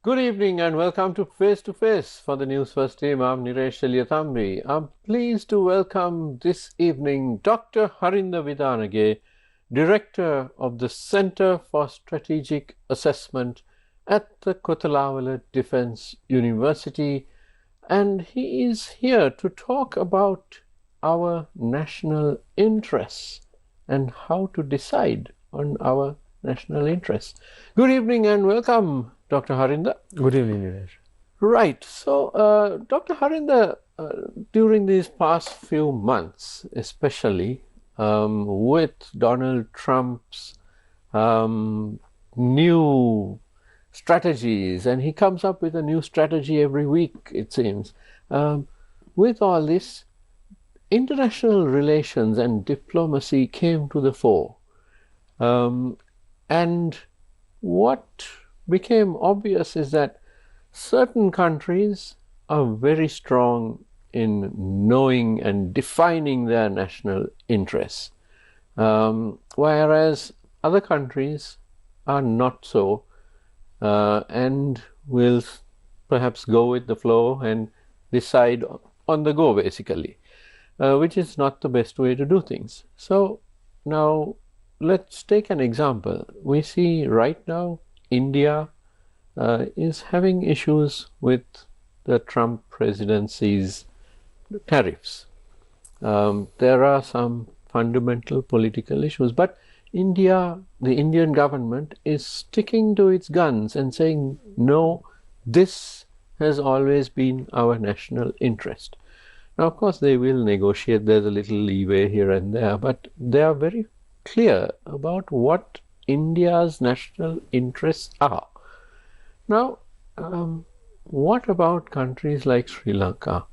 Good evening and welcome to Face for the Newsfirst team. I'm Niresh Chaliathambi. I'm pleased to welcome this evening Dr. Harinda Vidanage, Director of the Center for Strategic Assessment at the Kothalawala Defence University, and he is here to talk about our national interests and how to decide on our national interests. Good evening and welcome, Dr. Harinda. Good evening, Nilesh. Right. So, Dr. Harinda, during these past few months, especially with Donald Trump's new strategies, and he comes up with a new strategy every week, it seems. With all this, international relations and diplomacy came to the fore. And what became obvious is that certain countries are very strong in knowing and defining their national interests, whereas other countries are not so and will perhaps go with the flow and decide on the go, basically, which is not the best way to do things. So now let's take an example. We see right now India is having issues with the Trump presidency's tariffs. There are some fundamental political issues, but India, the Indian government, is sticking to its guns and saying, no, this has always been our national interest. Now, of course, they will negotiate. There's a little leeway here and there, but they are very clear about what India's national interests are. Now, what about countries like Sri Lanka?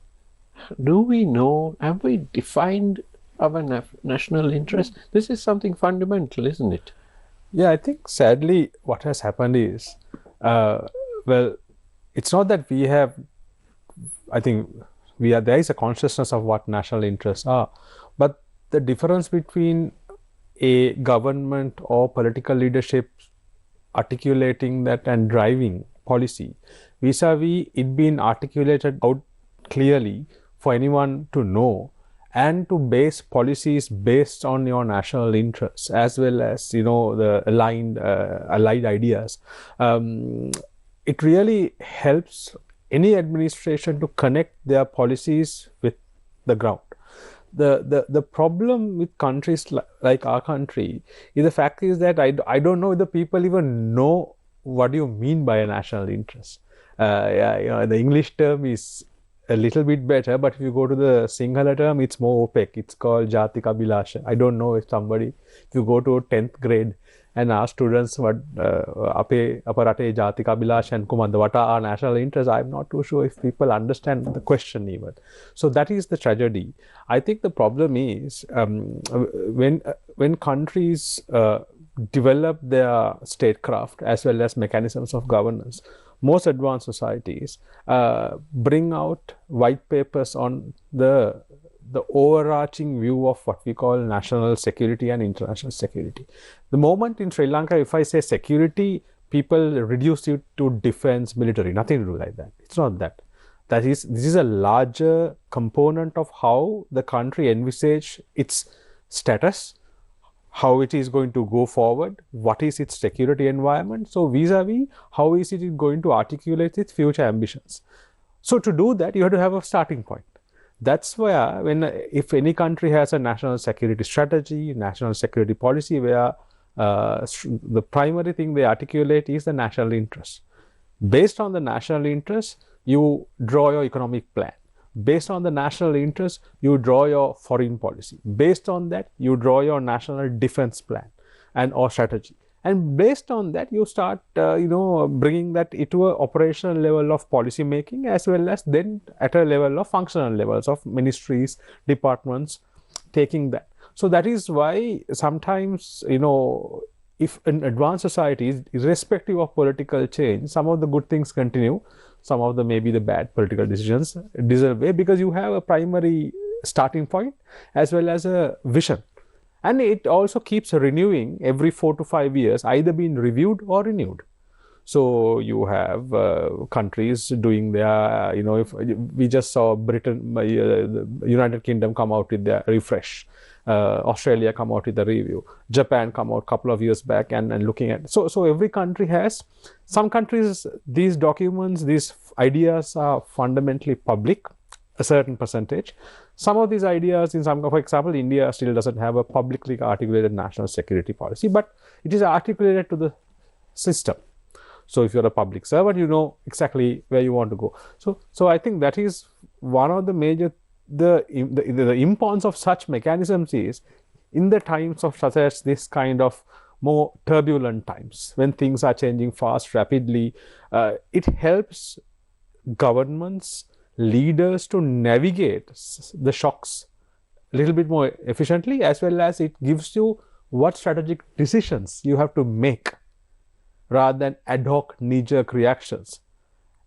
Do we know, have we defined our national interest? This is something fundamental, isn't it? Yeah, I think sadly what has happened is, well, it's not that we have, I think there is a consciousness of what national interests are, but the difference between a government or political leadership articulating that and driving policy vis-a-vis it being articulated out clearly for anyone to know and to base policies based on your national interests as well as the allied ideas. It really helps any administration to connect their policies with the ground. The problem with countries like our country is the fact is that I don't know if the people even know what you mean by a national interest. The English term is a little bit better, but if you go to the Sinhala term, it's more opaque. It's called Jati Kabilasha. I don't know if you go to 10th grade and ask students what ape aparate Jati Kabilasha and Kumanda, what are our national interests, I'm not too sure if people understand the question even. So that is the tragedy. I think the problem is when countries develop their statecraft as well as mechanisms of governance, most advanced societies bring out white papers on the overarching view of what we call national security and international security. The moment in Sri Lanka, if I say security, people reduce it to defense, military, nothing to do like that. It's not that. This is a larger component of how the country envisage its status, how it is going to go forward, what is its security environment. So vis-a-vis, how is it going to articulate its future ambitions. So to do that, you have to have a starting point. That's where if any country has a national security strategy, national security policy, where the primary thing they articulate is the national interest. Based on the national interest, you draw your economic plan. Based on the national interest, you draw your foreign policy. Based on that, you draw your national defense plan or strategy. And based on that, you start, bringing that into an operational level of policy making as well as then at a level of functional levels of ministries, departments, taking that. So that is why sometimes, if in advanced societies, irrespective of political change, some of the good things continue, some of the maybe the bad political decisions disappear because you have a primary starting point as well as a vision. And it also keeps renewing every 4 to 5 years, either being reviewed or renewed. So you have countries doing their, if we just saw Britain, the United Kingdom come out with their refresh, Australia come out with a review, Japan come out a couple of years back and looking at. So every country has, some countries, these documents, these ideas are fundamentally public, a certain percentage. Some of these ideas, for example, India still doesn't have a publicly articulated national security policy, but it is articulated to the system. So if you're a public servant, you know exactly where you want to go. So I think that is one of the major, the importance of such mechanisms is in the times of such as this kind of more turbulent times, when things are changing fast, rapidly, it helps governments, leaders to navigate the shocks a little bit more efficiently, as well as it gives you what strategic decisions you have to make rather than ad hoc knee-jerk reactions.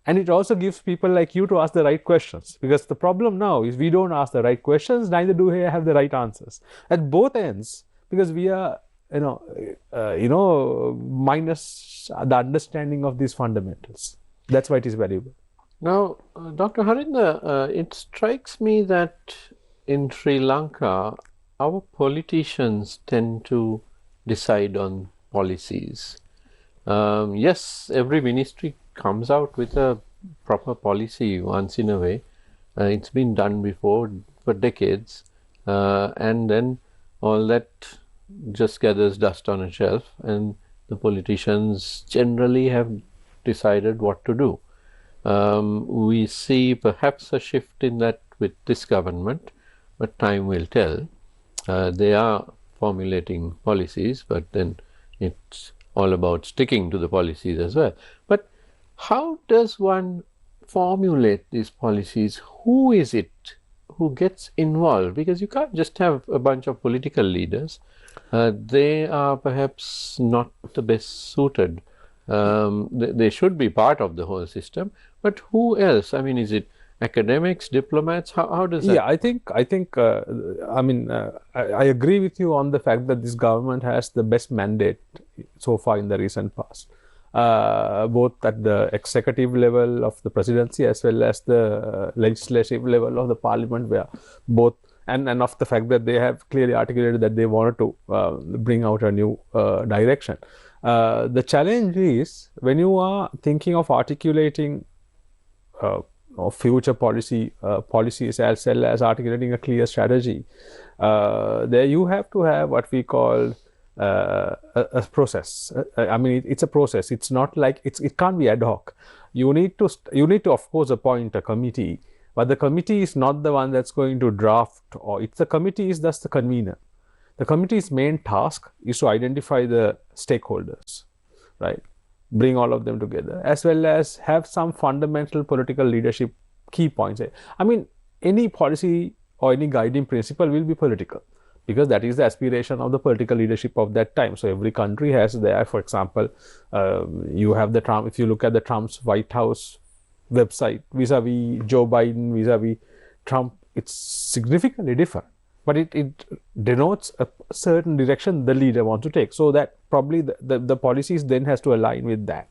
And it also gives people like you to ask the right questions, because the problem now is we don't ask the right questions, neither do we have the right answers at both ends, because we are minus the understanding of these fundamentals. That's why it is valuable. Now, Dr. Harinda, it strikes me that in Sri Lanka, our politicians tend to decide on policies. Yes, every ministry comes out with a proper policy once in a way. It's been done before for decades, and then all that just gathers dust on a shelf, and the politicians generally have decided what to do. We see perhaps a shift in that with this government, but time will tell. They are formulating policies, but then it's all about sticking to the policies as well. But how does one formulate these policies? Who is it who gets involved? Because you can't just have a bunch of political leaders. They are perhaps not the best suited. They should be part of the whole system, but who else? I mean, is it academics, diplomats? How does that? Yeah, I think I agree with you on the fact that this government has the best mandate so far in the recent past, both at the executive level of the presidency as well as the legislative level of the parliament, where both and of the fact that they have clearly articulated that they wanted to bring out a new direction. The challenge is when you are thinking of articulating future policies as well as articulating a clear strategy, there you have to have what we call a process. I mean, it's a process. It's not like it can't be ad hoc. You need to of course appoint a committee, but the committee is not the one that's going to draft, or the committee is just the convener. The committee's main task is to identify the stakeholders, right? Bring all of them together, as well as have some fundamental political leadership key points. I mean, any policy or any guiding principle will be political, because that is the aspiration of the political leadership of that time. So every country has there, for example, you have the Trump, if you look at the Trump's White House website vis-a-vis Joe Biden, vis-a-vis Trump, it's significantly different. But it denotes a certain direction the leader wants to take. So that probably the policies then has to align with that.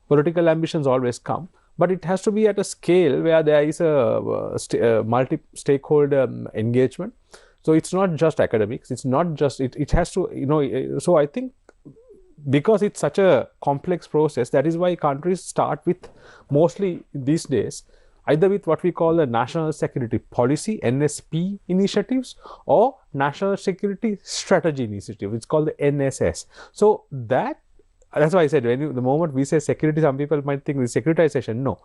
Political ambitions always come, but it has to be at a scale where there is a multi-stakeholder engagement. So it's not just academics. It's not just, it has to, so I think because it's such a complex process, that is why countries start with mostly these days either with what we call the National Security Policy, NSP initiatives, or National Security Strategy Initiative. It's called the NSS. So that's why I said, the moment we say security, some people might think it's securitization. No,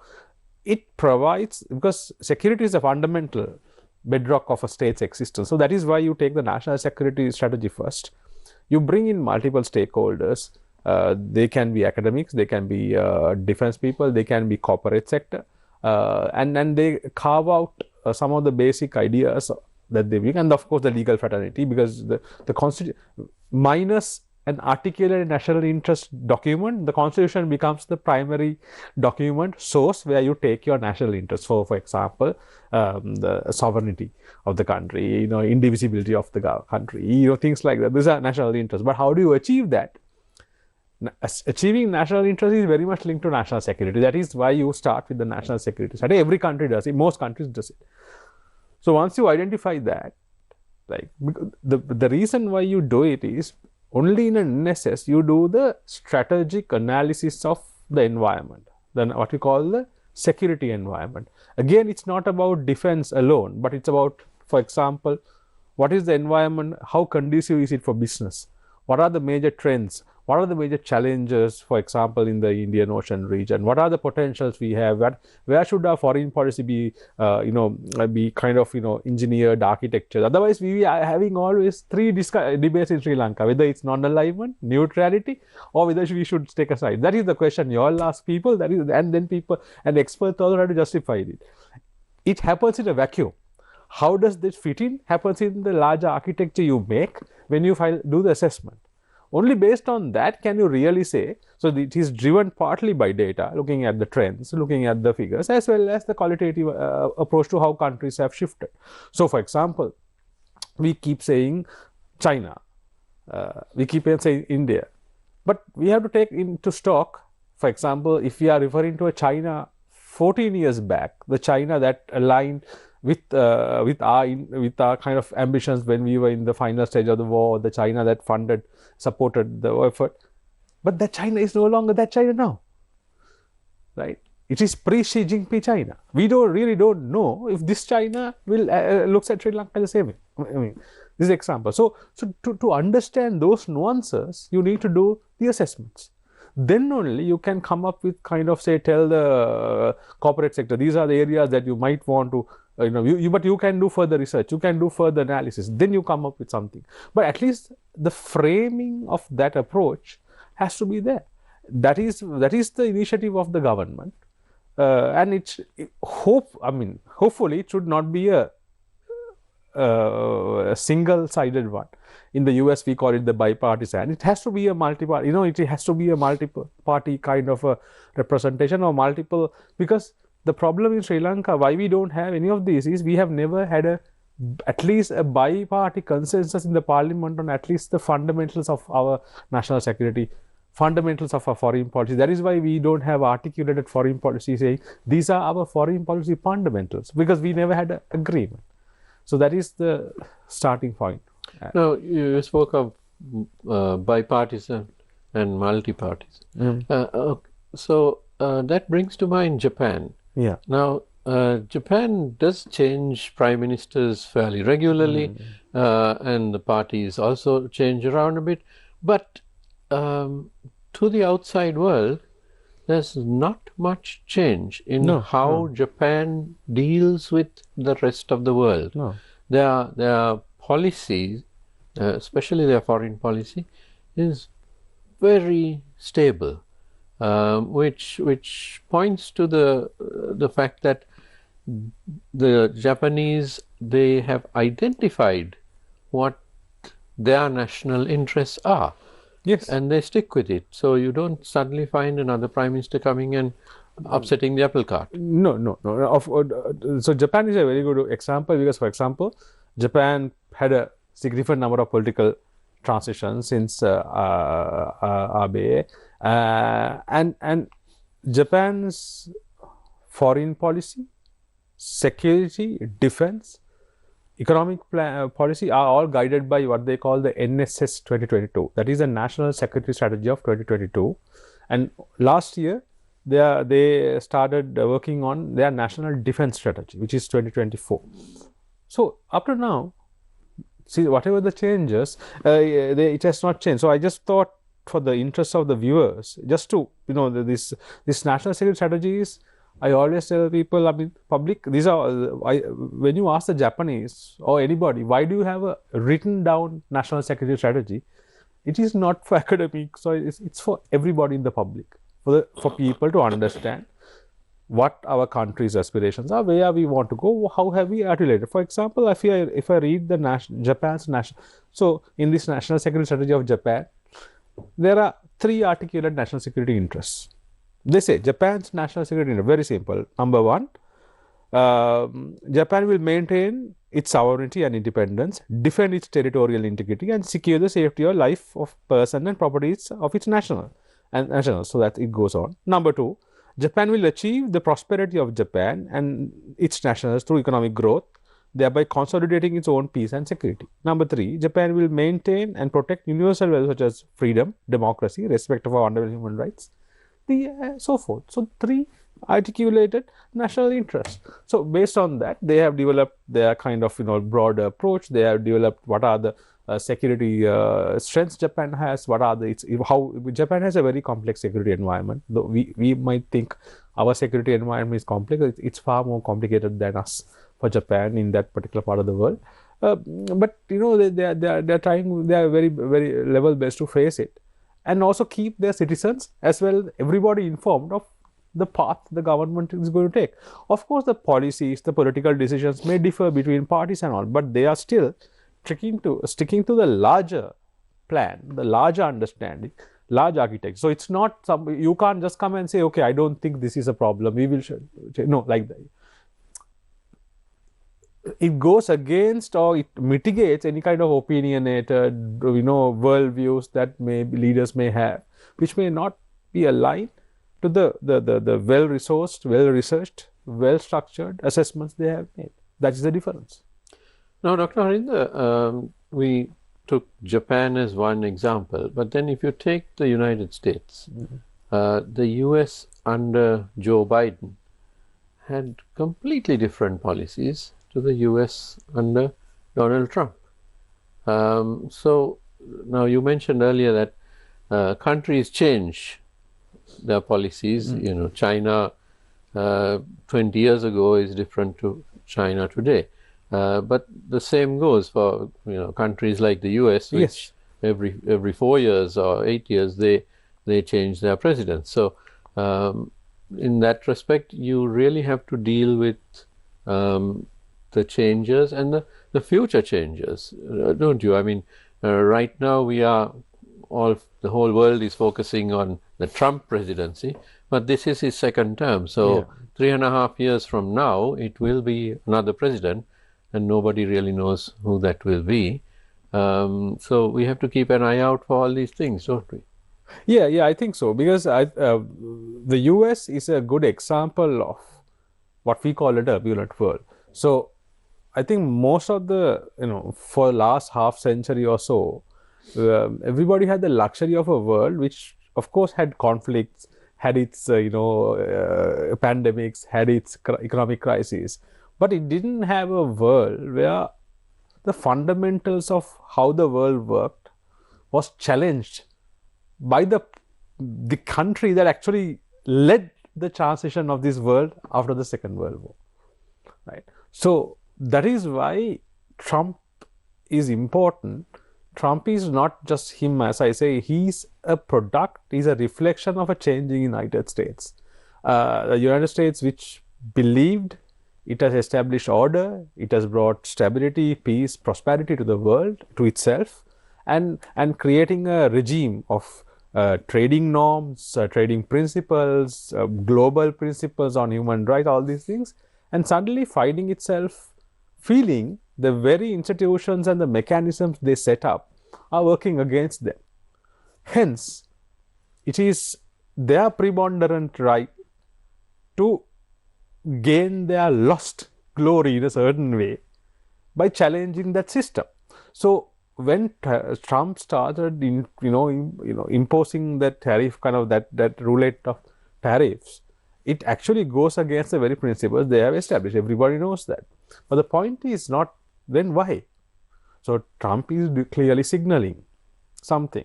it provides, because security is a fundamental bedrock of a state's existence. So that is why you take the national security strategy first. You bring in multiple stakeholders. They can be academics, they can be defense people, they can be corporate sector. And then they carve out some of the basic ideas that they bring, and of course the legal fraternity, because the constitution, minus an articulated national interest document, the constitution becomes the primary document source where you take your national interest. For example, the sovereignty of the country, indivisibility of the country, things like that. These are national interests. But how do you achieve that? Achieving national interest is very much linked to national security. That is why you start with the national security strategy. Every country does it. Most countries does it. So once you identify that, like the reason why you do it is only in an NSS you do the strategic analysis of the environment, then what we call the security environment. Again, it's not about defense alone, but it's about, for example, what is the environment, how conducive is it for business, what are the major trends, what are the major challenges, for example, in the Indian Ocean region, what are the potentials we have, where should our foreign policy be, be kind of, engineered architecture. Otherwise, we are having always three debates in Sri Lanka, whether it's non-alignment, neutrality, or whether we should take a side. That is the question you all ask people, and then people and experts also have to justify it. It happens in a vacuum. How does this fit in? Happens in the larger architecture you make when you do the assessment. Only based on that can you really say, so it is driven partly by data, looking at the trends, looking at the figures, as well as the qualitative approach to how countries have shifted. So, for example, we keep saying China, we keep saying India, but we have to take into stock, for example, if we are referring to a China 14 years back, the China that aligned with our kind of ambitions when we were in the final stage of the war, the China that supported the effort, but that China is no longer that China now, right? It is pre-Xi Jinping China. We really don't know if this China will looks at Sri Lanka the same way. I mean, this is example. So to understand those nuances, you need to do the assessments. Then only you can come up with kind of tell the corporate sector, these are the areas that you might want to, but you can do further research, you can do further analysis, then you come up with something. But at least the framing of that approach has to be there. That is the initiative of the government, and hopefully it should not be a single-sided one. In the US, we call it the bipartisan. It has to be a multi-party. It has to be a multi-party kind of a representation, or multiple, because the problem in Sri Lanka, why we don't have any of these, is we have never had at least a bi-party consensus in the parliament on at least the fundamentals of our national security, fundamentals of our foreign policy. That is why we don't have articulated foreign policy saying these are our foreign policy fundamentals, because we never had an agreement. So that is the starting point. Now, you spoke of bipartisan and multi-partisan. So that brings to mind Japan. Yeah. Now, Japan does change prime ministers fairly regularly, and the parties also change around a bit. But to the outside world, there's not much change in how Japan deals with the rest of the world. Their policies, especially their foreign policy, is very stable, which points to the fact that the Japanese, they have identified what their national interests are. Yes. And they stick with it. So you don't suddenly find another prime minister coming and upsetting the apple cart. No. So Japan is a very good example, because, for example, Japan had a significant number of political transitions since Abe, and Japan's foreign policy, security, defense, economic policy are all guided by what they call the NSS 2022. That is the National Security Strategy of 2022. And last year, they started working on their National Defense Strategy, which is 2024. So up to now, see, whatever the changes, it has not changed. So I just thought, for the interest of the viewers, just to, this National Security Strategies, I always tell people, public, these are, when you ask the Japanese or anybody, why do you have a written down national security strategy? It is not for academics, so it's for everybody in the public, for people to understand what our country's aspirations are, where we want to go, how have we articulated. For example, if I read the Japan's national, so in this national security strategy of Japan, there are 3 articulated national security interests. They say Japan's national security interest, very simple. Number 1, Japan will maintain its sovereignty and independence, defend its territorial integrity, and secure the safety or life of person and properties of its national. and so that it goes on. Number two, Japan will achieve the prosperity of Japan and its nationals through economic growth, thereby consolidating its own peace and security. Number three, Japan will maintain and protect universal values such as freedom, democracy, respect for fundamental human rights, so forth. So three articulated national interests. So based on that, they have developed their kind of broader approach. They have developed what are the security strengths Japan has, what are the how Japan has a very complex security environment. Though we might think our security environment is complex, it's far more complicated than us for Japan in that particular part of the world. But they're trying, they are very level best to face it, and also keep their citizens as well, everybody informed of the path the government is going to take. Of course, the policies, the political decisions may differ between parties and all, but they are still sticking to the larger plan, the larger understanding, large architecture. So it's not you can't just come and say, okay, I don't think this is a problem, we will no, like that. It goes against or it mitigates any kind of opinionated, worldviews that leaders may have, which may not be aligned to the well-resourced, well-researched, well-structured assessments they have made. That is the difference. Now, Dr. Harinda, we took Japan as one example, but then if you take the United States, the US under Joe Biden had completely different policies to the US under Donald Trump. So now you mentioned earlier that countries change their policies. China 20 years ago is different to China today. But the same goes for countries like the US, which every 4 years or 8 years they change their president. So in that respect, you really have to deal with the changes and the future changes, don't you? I mean, right now the whole world is focusing on the Trump presidency, but this is his second term. So 3.5 years from now, it will be another president, and nobody really knows who that will be. So we have to keep an eye out for all these things, don't we? Yeah, I think so, because the US is a good example of what we call a turbulent world. So I think most of the, for last half century or so, everybody had the luxury of a world which, of course, had conflicts, had its, pandemics, had its economic crises, but it didn't have a world where the fundamentals of how the world worked was challenged by the country that actually led the transition of this world after the Second World War, right? So that is why Trump is important. Trump is not just him, as I say, he's a product, he's a reflection of a changing United States. The United States, which believed it has established order, it has brought stability, peace, prosperity to the world, to itself, and creating a regime of trading norms, trading principles, global principles on human rights, all these things, and suddenly finding itself feeling the very institutions and the mechanisms they set up are working against them. Hence, it is their preponderant right to gain their lost glory in a certain way by challenging that system. So when Trump started imposing that tariff, kind of that roulette of tariffs, it actually goes against the very principles they have established. Everybody knows that. But the point is not, then why? So Trump is clearly signaling something.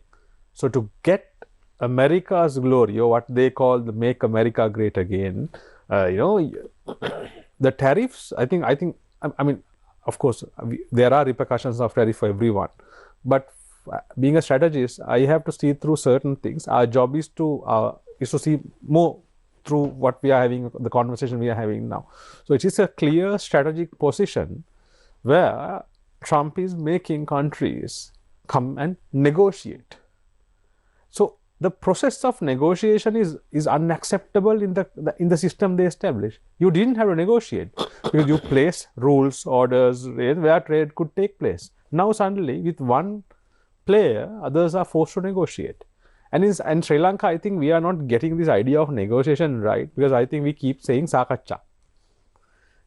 So to get America's glory, or what they call the Make America Great Again, the tariffs, I mean, of course, there are repercussions of tariff for everyone. But being a strategist, I have to see through certain things. Our job is to see more through what we are having, the conversation we are having now. So it is a clear strategic position where Trump is making countries come and negotiate. So the process of negotiation is unacceptable in the system they established. You didn't have to negotiate because you placed rules, orders where trade could take place. Now suddenly with one player, others are forced to negotiate. And in Sri Lanka, I think we are not getting this idea of negotiation right, because I think we keep saying Sakacha.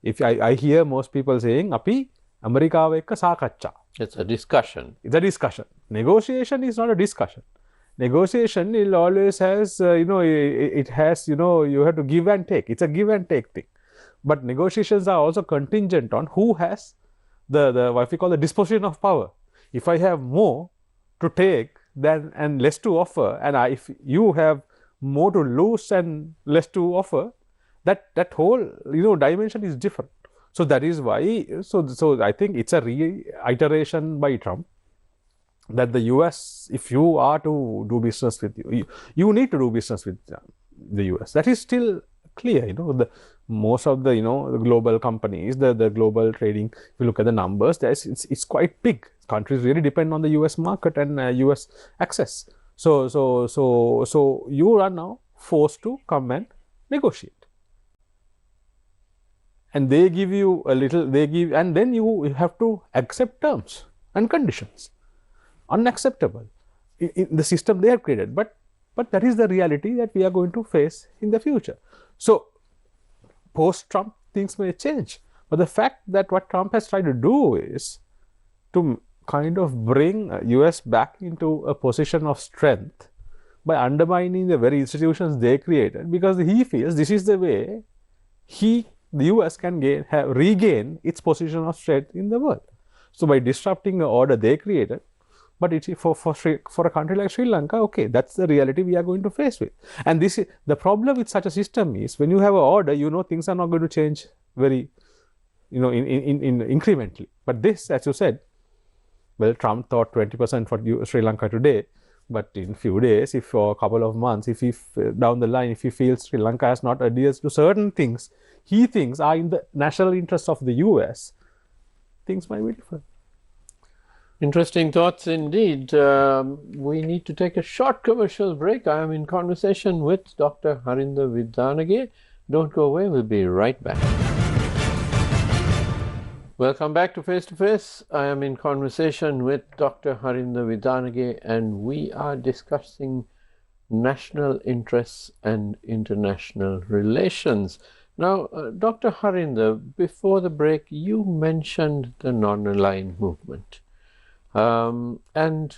If I hear most people saying, Api, Amerikawa ekka Sakacha. It's a discussion. It's a discussion. Negotiation is not a discussion. Negotiation, it always has, it has, you have to give and take. It's a give and take thing. But negotiations are also contingent on who has the what we call the disposition of power. If I have more to take than and less to offer, and if you have more to lose and less to offer, that whole dimension is different. So that is why. So I think it's a reiteration by Trump that the US, if you are to do business with you need to do business with the US. That is still clear. Most of the the global companies, the global trading, if you look at the numbers, it's quite big. Countries really depend on the US market and US access. So you are now forced to come and negotiate, and they give you a little. And then you have to accept terms and conditions. Unacceptable in the system they have created, but that is the reality that we are going to face in the future. So post-Trump, things may change, but the fact that what Trump has tried to do is to kind of bring US back into a position of strength by undermining the very institutions they created, because he feels this is the way the US can regain its position of strength in the world. So by disrupting the order they created. But it's for a country like Sri Lanka, okay, that's the reality we are going to face with. And this is the problem with such a system is when you have an order, things are not going to change very, in incrementally. But this, as you said, well, Trump thought 20% for Sri Lanka today, but in few days, if for a couple of months, if he down the line, if he feels Sri Lanka has not adhered to certain things he thinks are in the national interest of the US, things might be different. Interesting thoughts indeed. We need to take a short commercial break. I am in conversation with Dr. Harinda Vidanage. Don't go away, we'll be right back. Welcome back to Face to Face. I am in conversation with Dr. Harinda Vidanage, and we are discussing national interests and international relations. Now, Dr. Harinda, before the break, you mentioned the non-aligned movement. And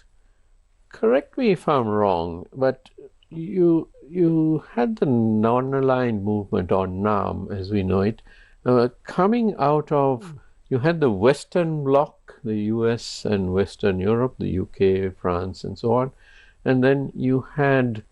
correct me if I'm wrong, but you had the non-aligned movement, or NAM as we know it, coming out of, you had the Western Bloc, the US and Western Europe, the UK, France, and so on, and then you had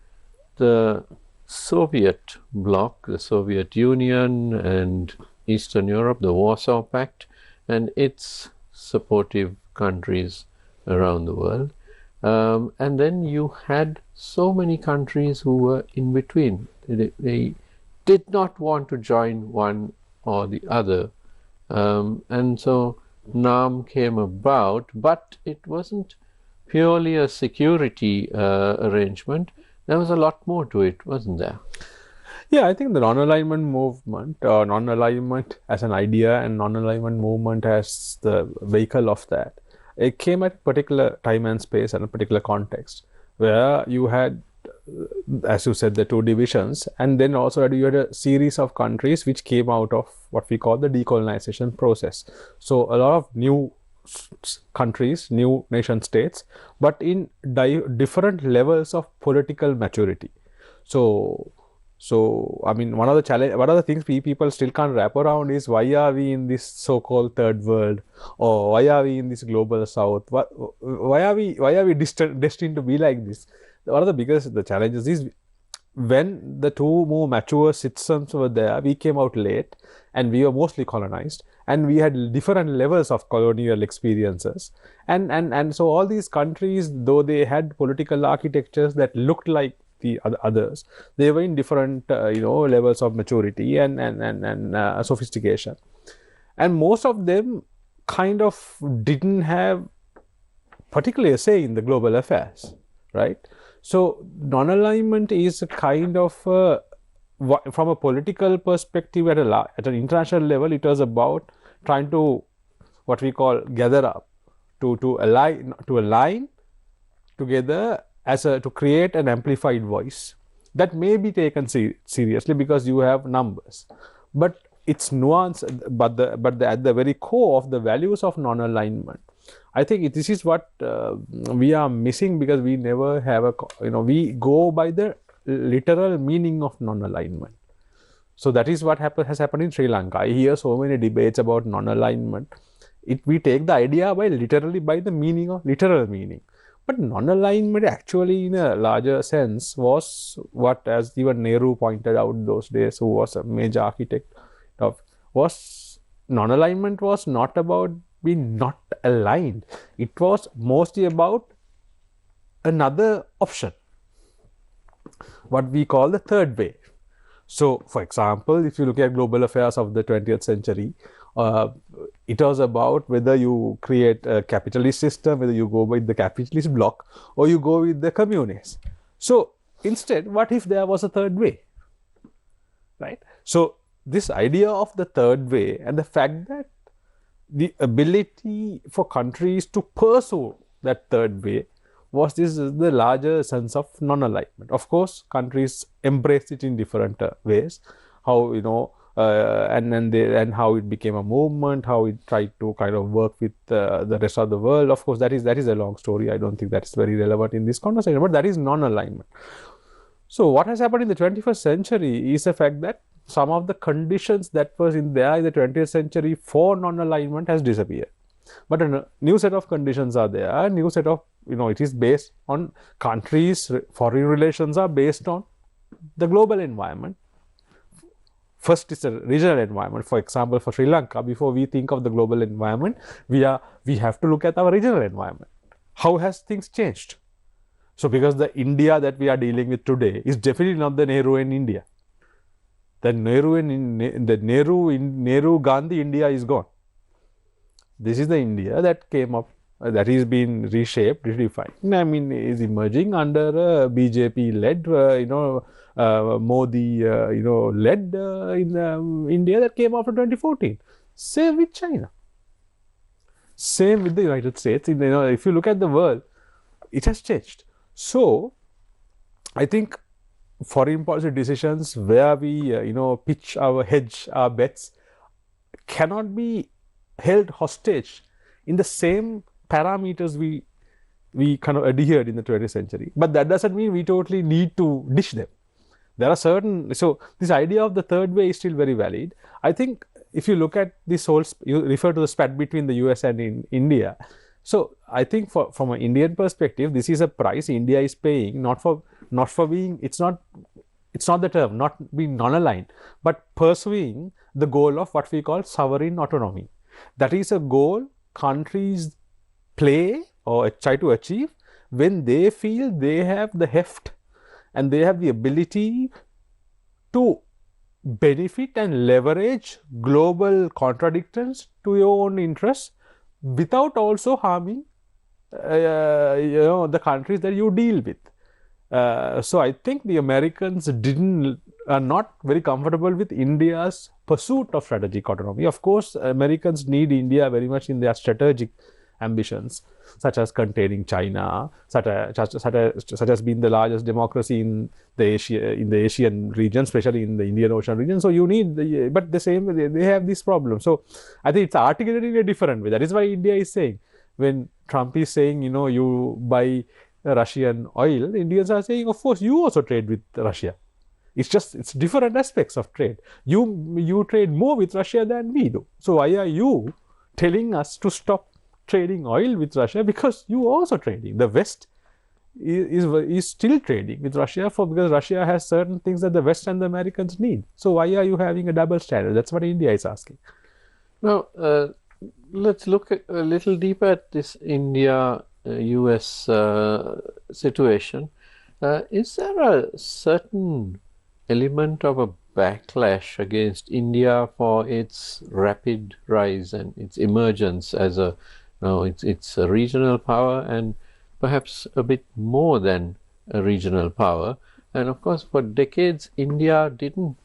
the Soviet Bloc, the Soviet Union and Eastern Europe, the Warsaw Pact, and its supportive countries around the world. And then you had so many countries who were in between. They did not want to join one or the other. And so NAM came about, but it wasn't purely a security arrangement. There was a lot more to it, wasn't there? Yeah, I think the non-alignment movement, non-alignment as an idea and non-alignment movement as the vehicle of that, it came at a particular time and space and a particular context where you had, as you said, the two divisions, and then also you had a series of countries which came out of what we call the decolonization process. So a lot of new countries, new nation states, but in different levels of political maturity. So I mean, one of the things people still can't wrap around is why are we in this so-called third world, or why are we in this global south? Why are we destined to be like this? One of the biggest challenges is when the two more mature citizens were there, we came out late and we were mostly colonized, and we had different levels of colonial experiences, and so all these countries, though they had political architectures that looked like the others, they were in different levels of maturity and sophistication, and most of them kind of didn't have particularly a say in the global affairs, right? So non-alignment is a kind of from a political perspective at an international level, it was about trying to what we call gather up to align together to create an amplified voice that may be taken seriously because you have numbers, but it's nuance. But at the very core of the values of non-alignment, I think this is what we are missing, because we never have we go by the literal meaning of non-alignment. So that is what has happened in Sri Lanka. I hear so many debates about non-alignment. We take the idea literally by the meaning of literal meaning. But non-alignment actually, in a larger sense, was what, as even Nehru pointed out those days, who was a major architect of, was non-alignment was not about being not aligned. It was mostly about another option, what we call the third way. So, for example, if you look at global affairs of the 20th century, it was about whether you create a capitalist system, whether you go with the capitalist bloc or you go with the communists. So, instead, what if there was a third way, right? So, this idea of the third way and the fact that the ability for countries to pursue that third way was the larger sense of non-alignment. Of course, countries embraced it in different ways. How and how it became a movement, how it tried to kind of work with the rest of the world. Of course, that is a long story. I don't think that is very relevant in this conversation, but that is non-alignment. So what has happened in the 21st century is the fact that some of the conditions that was in the 20th century for non-alignment has disappeared. But a new set of conditions are there, a new set of, it is based on countries, foreign relations are based on the global environment. First is a regional environment. For example, for Sri Lanka, before we think of the global environment, we have to look at our regional environment. How has things changed? So because the India that we are dealing with today is definitely not the Nehruvian India. The Nehru-Gandhi India is gone. This is the India that came up, that is being reshaped, redefined. I mean, is emerging under BJP-led, Modi, led in India that came after 2014. Same with China. Same with the United States. If you look at the world, it has changed. So, I think foreign policy decisions where we, pitch our bets cannot be held hostage in the same parameters we kind of adhered in the 20th century. But that doesn't mean we totally need to dish them. There are certain, so this idea of the third way is still very valid. I think if you look at this whole, you refer to the spat between the US and in India. So I think from an Indian perspective, this is a price India is paying, not for being, it's not the term, not being non-aligned, but pursuing the goal of what we call sovereign autonomy. That is a goal countries play or try to achieve when they feel they have the heft and they have the ability to benefit and leverage global contradictions to your own interests without also harming the countries that you deal with. So I think the Americans are not very comfortable with India's pursuit of strategic autonomy. Of course, Americans need India very much in their strategic ambitions, such as containing China, such as being the largest democracy in the Asian region, especially in the Indian Ocean region. So you need, but the same way they have this problem. So I think it's articulated in a different way. That is why India is saying, when Trump is saying, you buy Russian oil, the Indians are saying, of course, you also trade with Russia. It's different aspects of trade. You trade more with Russia than we do. So why are you telling us to stop trading oil with Russia? Because you also trading. The West is still trading with Russia because Russia has certain things that the West and the Americans need. So why are you having a double standard? That's what India is asking. Now, let's look a little deeper at this India-US situation. Is there a certain element of a backlash against India for its rapid rise and its emergence as it's a regional power and perhaps a bit more than a regional power? And of course, for decades, India didn't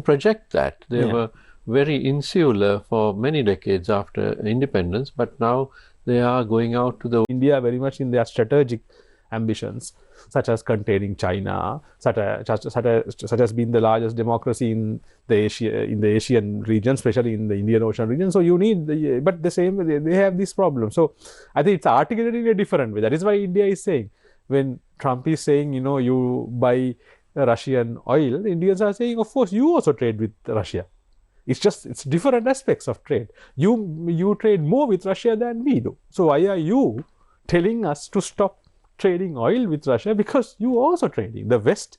project that. They were very insular for many decades after independence, but now they are going out to the India very much in their strategic ambitions, such as containing China, such as being the largest democracy in the Asian region, especially in the Indian Ocean region. So you need, but the same they have this problem. So I think it's articulated in a different way. That is why India is saying, when Trump is saying, you buy Russian oil, Indians are saying, of course, you also trade with Russia. It's different aspects of trade. You trade more with Russia than we do. So why are you telling us to stop trading oil with Russia? Because you also trading. The West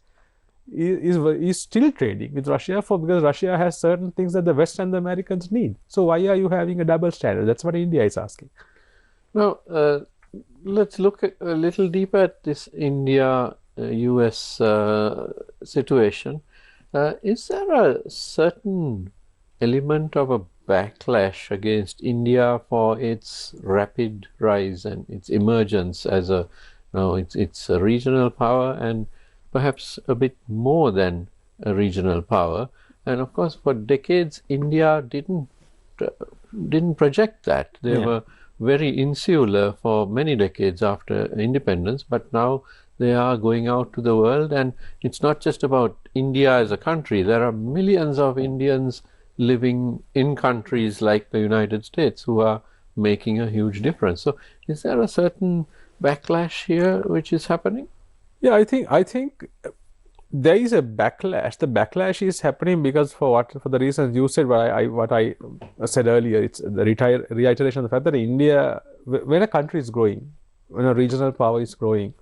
is still trading with Russia because Russia has certain things that the West and the Americans need. So why are you having a double standard? That's what India is asking. Now, let's look a little deeper at this India-US situation. Is there a certain element of a backlash against India for its rapid rise and its emergence as it's a regional power and perhaps a bit more than a regional power? And of course, for decades, India didn't project that. They were very insular for many decades after independence, but now they are going out to the world, and it's not just about India as a country. There are millions of Indians living in countries like the United States who are making a huge difference. So is there a certain backlash here which is happening? Yeah, I think there is a backlash. The backlash is happening because for the reasons you said, what I said earlier, it's the reiteration of the fact that India, when a country is growing, when a regional power is growing,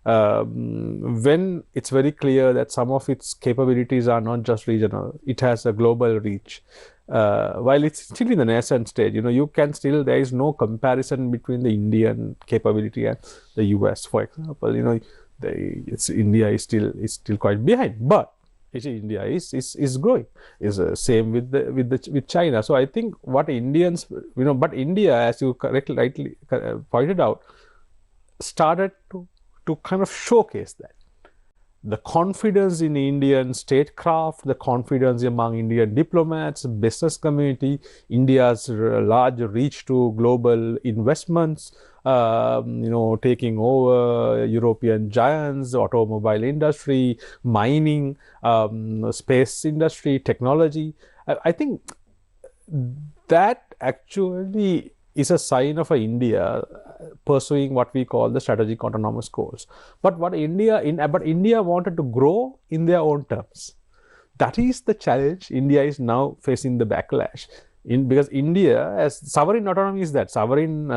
when it's very clear that some of its capabilities are not just regional, it has a global reach. While it's still in the nascent stage, you can still, there is no comparison between the Indian capability and the US, for example. India is still quite behind, but India is growing. Is same with China. So I think what Indians, but India, as you rightly pointed out, started to kind of showcase that. The confidence in Indian statecraft, the confidence among Indian diplomats, business community, India's large reach to global investments, taking over European giants, automobile industry, mining, space industry, technology. I think that actually is a sign of India pursuing what we call the strategic autonomous goals. But India wanted to grow in their own terms. That is the challenge. India is now facing the backlash. Because India, as sovereign autonomy, is that sovereign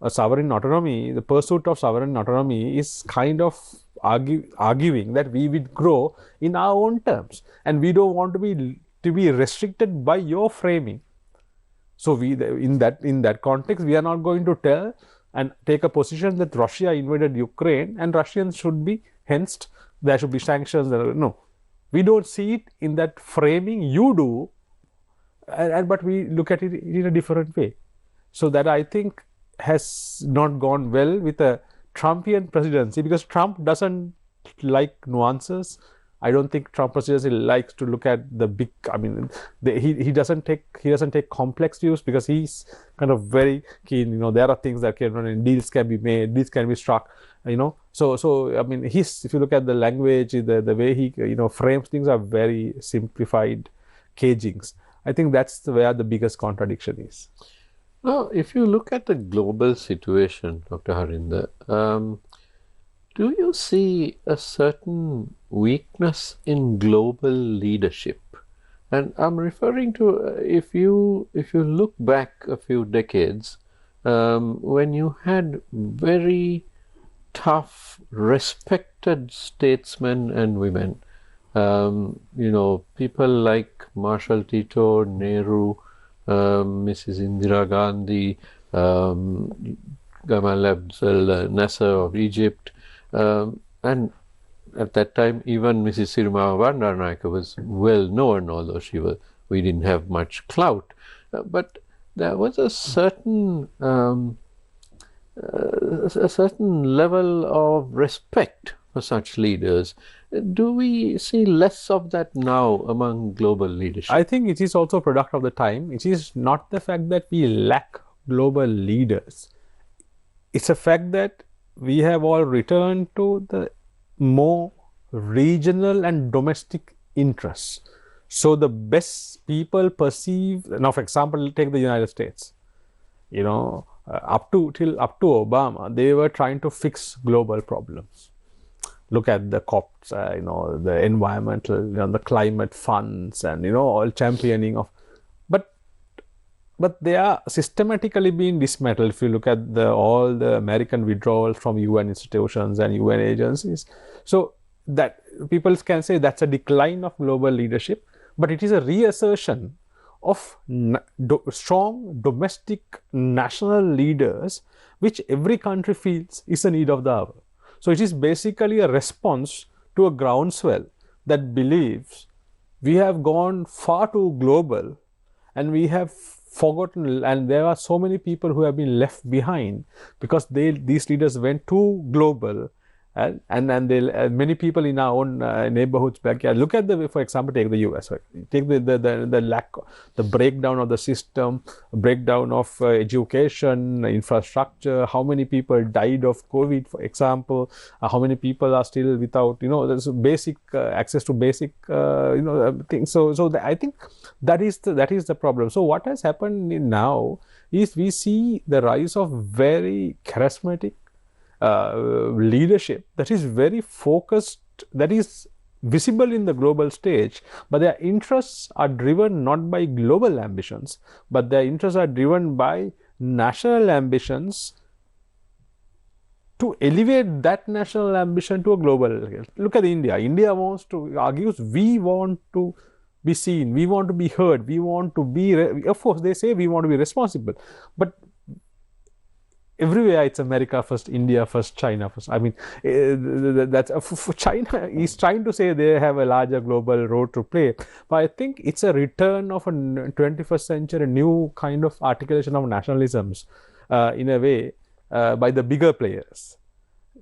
autonomy, the pursuit of sovereign autonomy is kind of arguing that we will grow in our own terms, and we don't want to be restricted by your framing. So in that context, we are not going to tell and take a position that Russia invaded Ukraine and Russians should be, hence there should be sanctions. No, we don't see it in that framing. You do, but we look at it in a different way. So that, I think, has not gone well with a Trumpian presidency, because Trump doesn't like nuances. I don't think Trump presidency likes to look at the big. I mean, he doesn't take complex views, because he's kind of very keen. There are things that can run, and deals can be made, deals can be struck. So I mean, if you look at the language, the way he frames things are very simplified cagings. I think that's where the biggest contradiction is. Now, if you look at the global situation, Dr. Harinda, do you see a certain weakness in global leadership? And I'm referring to, if you look back a few decades, when you had very tough, respected statesmen and women, people like Marshal Tito, Nehru, Mrs. Indira Gandhi, Gamal Abdel Nasser of Egypt, and at that time even Mrs. Sirma Bandaranaike was well known, although we didn't have much clout. But there was a certain level of respect for such leaders. Do we see less of that now among global leadership? I think it is also a product of the time. It is not the fact that we lack global leaders. It's a fact that we have all returned to the more regional and domestic interests. So the best people perceive, now for example, take the United States, up to Obama, they were trying to fix global problems. Look at the COPs, the environmental, the climate funds, and all championing of, but they are systematically being dismantled. If you look at all the American withdrawals from UN institutions and UN agencies, so that people can say that's a decline of global leadership, but it is a reassertion of strong domestic national leaders, which every country feels is a need of the hour. So it is basically a response to a groundswell that believes we have gone far too global and we have forgotten, and there are so many people who have been left behind because these leaders went too global, and many people in our own neighborhoods backyard. Look at for example, take the US. Take the breakdown of the system, breakdown of education, infrastructure. How many people died of COVID, for example? How many people are still without, there's basic access to basic, things. So I think that is the problem. So what has happened now is we see the rise of very charismatic leadership that is very focused, that is visible in the global stage, but their interests are driven not by global ambitions, but their interests are driven by national ambitions to elevate that national ambition to a global level. Look at India. India argues we want to be seen, we want to be heard, we want to be, of course they say we want to be responsible, but everywhere it's America first, India first, China first. I mean, that's China is trying to say they have a larger global role to play, but I think it's a return of a 21st century, a new kind of articulation of nationalisms in a way by the bigger players.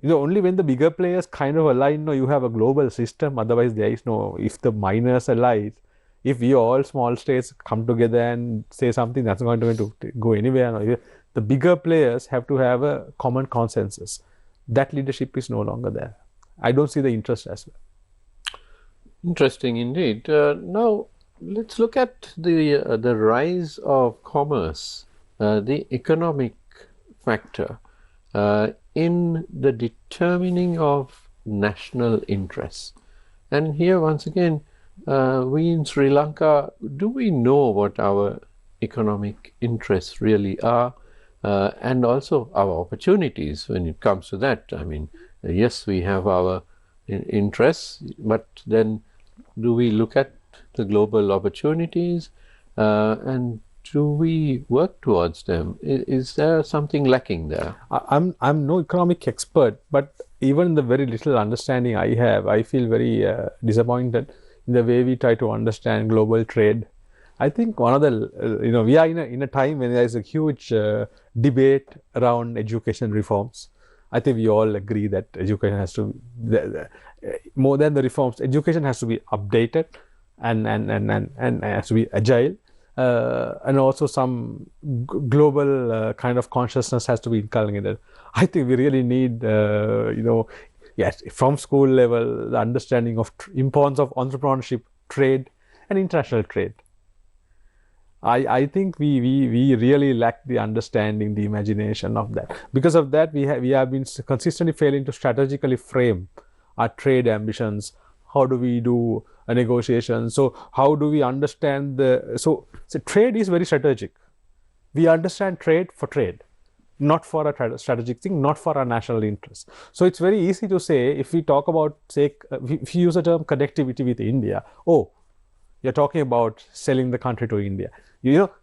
Only when the bigger players kind of align, you have a global system. Otherwise, there is no. If the minors align, if we all small states come together and say something, that's not going to go anywhere. The bigger players have to have a common consensus. That leadership is no longer there. I don't see the interest as well. Interesting indeed. Now, let's look at the rise of commerce, the economic factor in the determining of national interests. And here, once again, we in Sri Lanka, do we know what our economic interests really are? And also our opportunities when it comes to that. I mean, yes, we have our interests, but then do we look at the global opportunities and do we work towards them? Is there something lacking there? I'm no economic expert, but even the very little understanding I have, I feel very disappointed in the way we try to understand global trade. I think one of the, we are in a time when there is a huge debate around education reforms. I think we all agree that education has to, more than the reforms, education has to be updated and has to be agile. And also some global kind of consciousness has to be inculcated. I think we really need, yes, from school level, the understanding of importance of entrepreneurship, trade, and international trade. I think we really lack the understanding, the imagination of that. Because of that, we have been consistently failing to strategically frame our trade ambitions. How do we do a negotiation? So how do we understand so trade is very strategic. We understand trade for trade, not for a strategic thing, not for our national interest. So it's very easy to say, if we talk about, say, if you use the term connectivity with India, oh, you're talking about selling the country to India.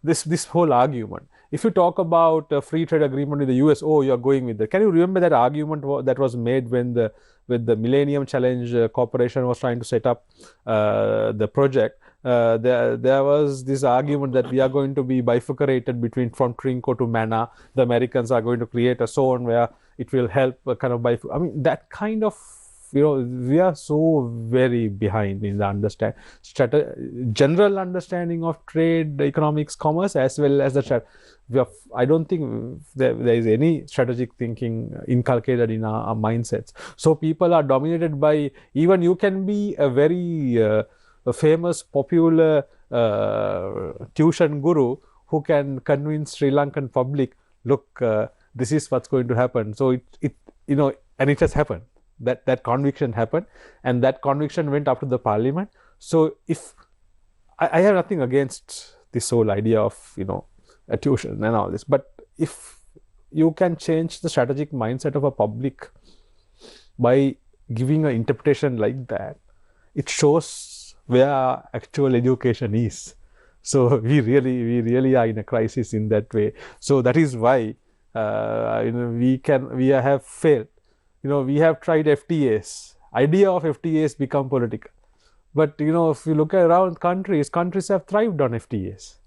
This whole argument. If you talk about a free trade agreement with the US, oh, you're going with that. Can you remember that argument that was made when the Millennium Challenge Corporation was trying to set up the project? There was this argument that we are going to be bifurcated from Trinco to Mana. The Americans are going to create a zone where it will help kind of I mean, that kind of we are so very behind in the general understanding of trade, economics, commerce, as well as I don't think there is any strategic thinking inculcated in our mindsets. So people are dominated by, even you can be a very a famous, popular tuition guru who can convince Sri Lankan public, look, this is what's going to happen. So and it has happened. That conviction happened, and that conviction went up to the parliament. So if I have nothing against this whole idea of a tuition and all this, but if you can change the strategic mindset of a public by giving an interpretation like that, it shows where actual education is. So we really are in a crisis in that way. So that is why we have failed. We have tried FTAs. Idea of FTAs become political. But if you look around countries have thrived on FTAs.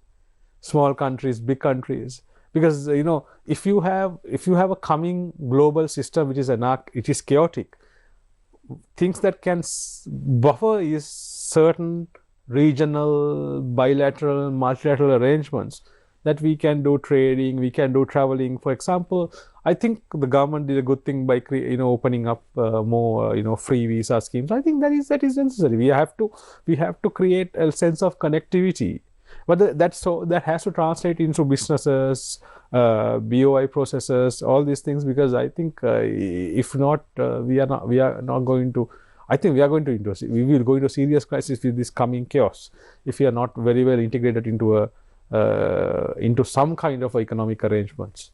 Small countries, big countries, because if you have a coming global system which is chaotic, things that can buffer is certain regional, bilateral, multilateral arrangements that we can do trading, we can do traveling. For example, I think the government did a good thing by opening up more free visa schemes. I think that is necessary. We have to create a sense of connectivity, but that has to translate into businesses, BOI processes, all these things, because I think if not, we are not going to. I think we will go into a serious crisis with this coming chaos if we are not very well integrated into some kind of economic arrangements.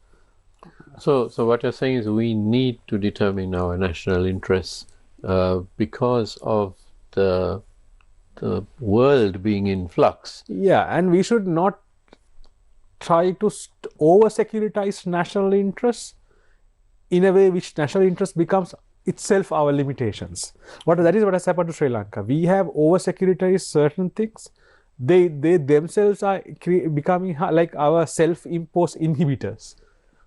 So what you're saying is we need to determine our national interests because of the world being in flux. Yeah, and we should not try to over-securitize national interests in a way which national interest becomes itself our limitations. That is what has happened to Sri Lanka. We have over-securitized certain things. They themselves are becoming like our self-imposed inhibitors.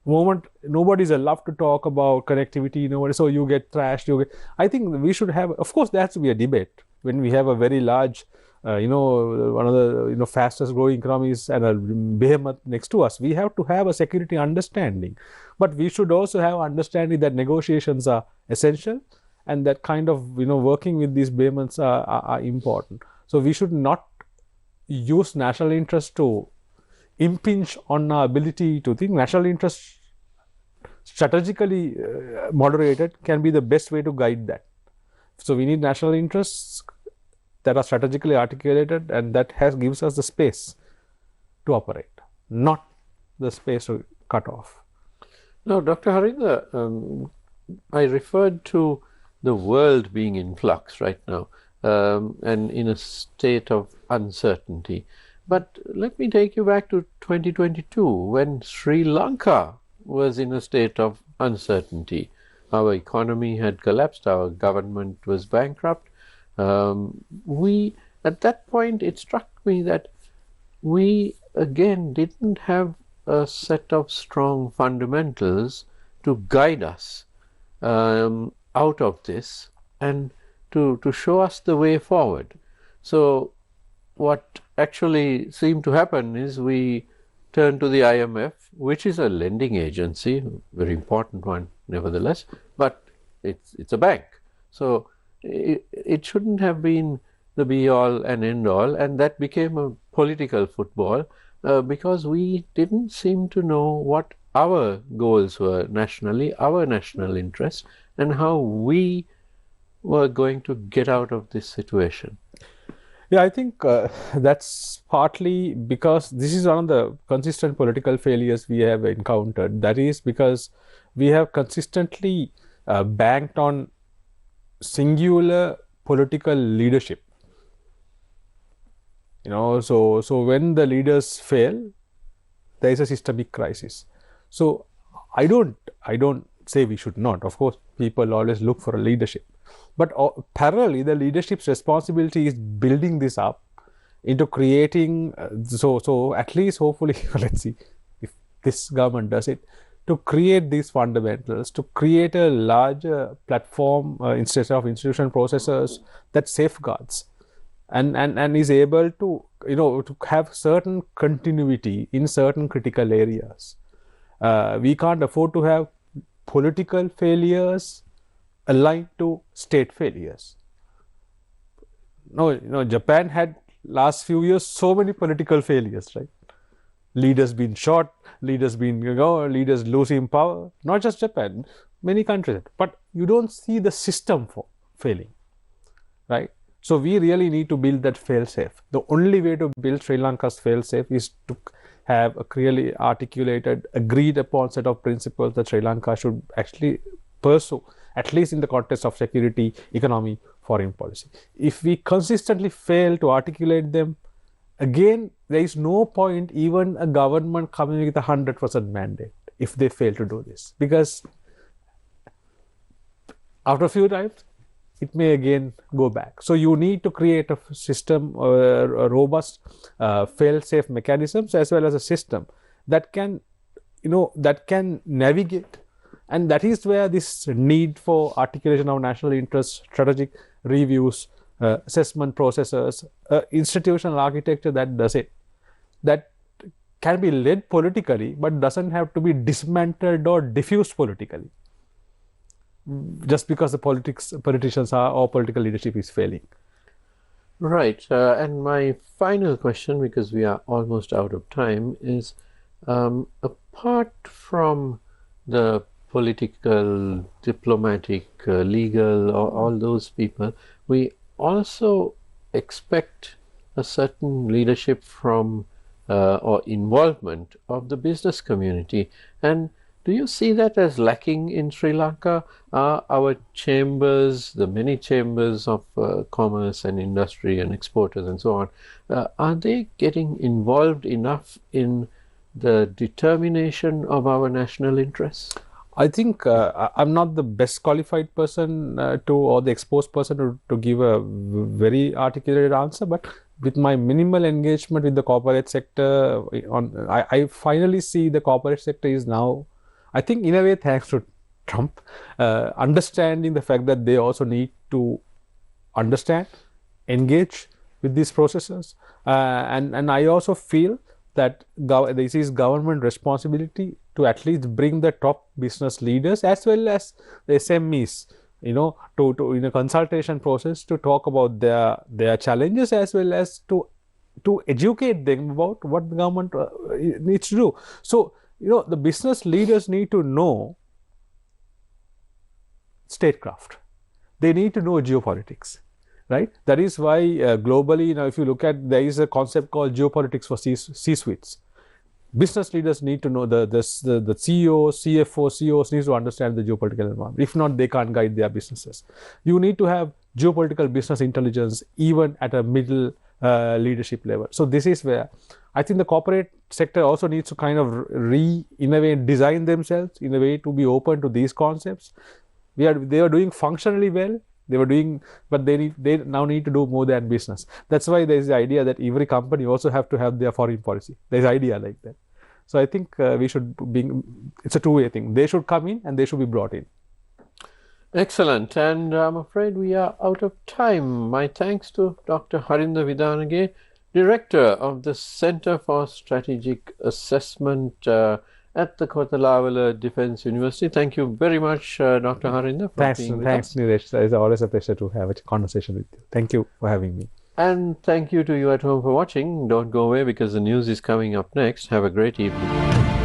Moment nobody is allowed to talk about connectivity, so you get trashed. I think we should have, of course, there has to be a debate when we have a very large, one of the fastest growing economies and a behemoth next to us. We have to have a security understanding, but we should also have understanding that negotiations are essential, and that kind of working with these behemoths are important. So we should not use national interest to impinge on our ability to think. National interest strategically moderated can be the best way to guide that. So we need national interests that are strategically articulated, and that gives us the space to operate, not the space to cut off. Now, Dr. Harinda, I referred to the world being in flux right now and in a state of uncertainty. But let me take you back to 2022 when Sri Lanka was in a state of uncertainty. Our economy had collapsed, our government was bankrupt. At that point, it struck me that we again didn't have a set of strong fundamentals to guide us out of this and to show us the way forward. So what actually seemed to happen is we turned to the IMF, which is a lending agency, a very important one nevertheless, but it's a bank. So it shouldn't have been the be-all and end-all, and that became a political football because we didn't seem to know what our goals were nationally, our national interests, and how we were going to get out of this situation. Yeah, I think that's partly because this is one of the consistent political failures we have encountered. That is because we have consistently banked on singular political leadership. So when the leaders fail, there is a systemic crisis. So I don't say we should not. Of course, people always look for a leadership. But parallelly, the leadership's responsibility is building this up into creating, so at least hopefully, let's see if this government does it, to create these fundamentals, to create a larger platform instead of institutional processes that safeguards and is able to, to have certain continuity in certain critical areas. We can't afford to have political failures aligned to state failures. No, Japan had last few years so many political failures, right? Leaders being shot, leaders losing power. Not just Japan, many countries. But you don't see the system for failing, right? So we really need to build that fail-safe. The only way to build Sri Lanka's fail-safe is to have a clearly articulated, agreed upon set of principles that Sri Lanka should actually pursue, at least in the context of security, economy, foreign policy. If we consistently fail to articulate them, again, there is no point even a government coming with a 100% mandate if they fail to do this, because after a few times, it may again go back. So you need to create a system, a robust fail-safe mechanisms, as well as a system that can, that can navigate. And that is where this need for articulation of national interest, strategic reviews, assessment processes, institutional architecture that does it, that can be led politically, but doesn't have to be dismantled or diffused politically, just because the politicians are or political leadership is failing. Right. And my final question, because we are almost out of time, is apart from the political, diplomatic, legal, all those people, we also expect a certain leadership from or involvement of the business community. And do you see that as lacking in Sri Lanka? Our chambers, the many chambers of commerce and industry and exporters and so on, are they getting involved enough in the determination of our national interests? I think I'm not the best qualified person or the exposed person to give a very articulated answer, but with my minimal engagement with the corporate sector, I finally see the corporate sector is now, I think in a way thanks to Trump, understanding the fact that they also need to understand, engage with these processes, and I also feel that this is government responsibility to at least bring the top business leaders as well as the SMEs, to in a consultation process to talk about their challenges, as well as to educate them about what the government needs to do. So, the business leaders need to know statecraft. They need to know geopolitics, right? That is why globally, if you look at, there is a concept called geopolitics for C-suites. Business leaders need to know the CEOs, CFOs, CEOs need to understand the geopolitical environment. If not, they can't guide their businesses. You need to have geopolitical business intelligence even at a middle leadership level. So this is where I think the corporate sector also needs to kind of in a way, design themselves in a way to be open to these concepts. They are doing functionally well. They were doing, but they now need to do more than business. That's why there is the idea that every company also have to have their foreign policy. There's idea like that. So I think we should be, it's a two-way thing. They should come in and they should be brought in. Excellent. And I'm afraid we are out of time. My thanks to Dr. Harinda Vidanage, Director of the Center for Strategic Assessment at the Kotalavala Defence University. Thank you very much, Dr. Harinda, for being with us. Thanks, Nilesh. It's always a pleasure to have a conversation with you. Thank you for having me. And thank you to you at home for watching. Don't go away because the news is coming up next. Have a great evening.